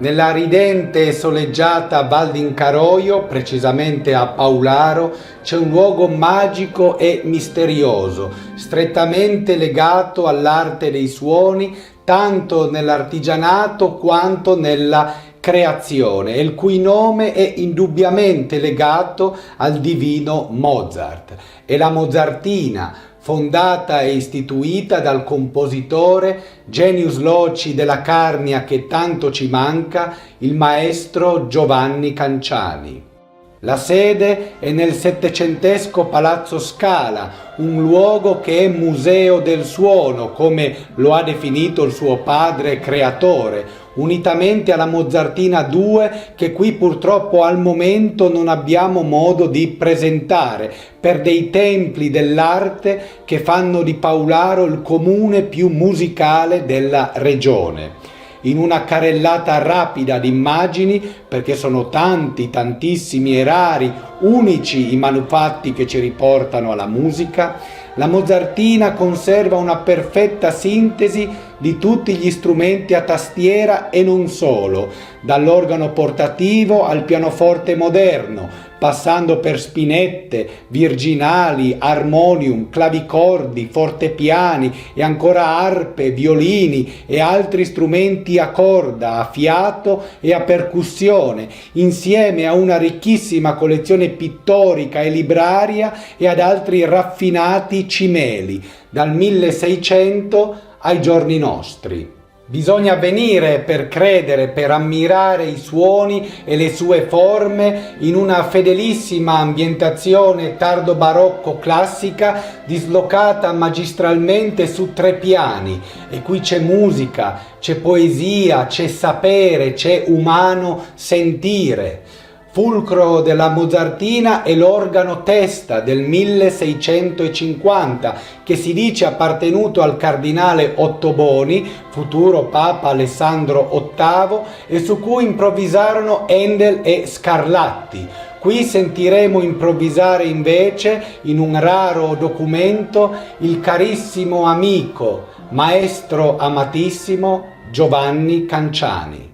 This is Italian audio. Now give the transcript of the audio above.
Nella ridente e soleggiata Val d'Incaroio, precisamente a Paularo, c'è un luogo magico e misterioso, strettamente legato all'arte dei suoni, tanto nell'artigianato quanto nella creazione, e il cui nome è indubbiamente legato al divino Mozart. È la Mozartina, fondata e istituita dal compositore genius loci della Carnia che tanto ci manca, il maestro Giovanni Canciani. La sede è nel settecentesco Palazzo Scala, un luogo che è museo del suono, come lo ha definito il suo padre creatore, unitamente alla Mozartina 2 che qui purtroppo al momento non abbiamo modo di presentare, per dei templi dell'arte che fanno di Paularo il comune più musicale della regione. In una carrellata rapida di immagini, perché sono tantissimi e rari, unici i manufatti che ci riportano alla musica, la Mozartina conserva una perfetta sintesi di tutti gli strumenti a tastiera e non solo, dall'organo portativo al pianoforte moderno, passando per spinette, virginali, armonium, clavicordi, fortepiani e ancora arpe, violini e altri strumenti a corda, a fiato e a percussione, insieme a una ricchissima collezione pittorica e libraria e ad altri raffinati cimeli, dal 1600 ai giorni nostri. Bisogna venire per credere, per ammirare i suoni e le sue forme in una fedelissima ambientazione tardo barocco classica dislocata magistralmente su 3 piani, e qui c'è musica, c'è poesia, c'è sapere, c'è umano sentire. Fulcro della Mozartina è l'organo testa del 1650 che si dice appartenuto al cardinale Ottoboni, futuro Papa Alessandro VIII, e su cui improvvisarono Handel e Scarlatti. Qui sentiremo improvvisare invece, in un raro documento, il carissimo amico, maestro amatissimo Giovanni Canciani.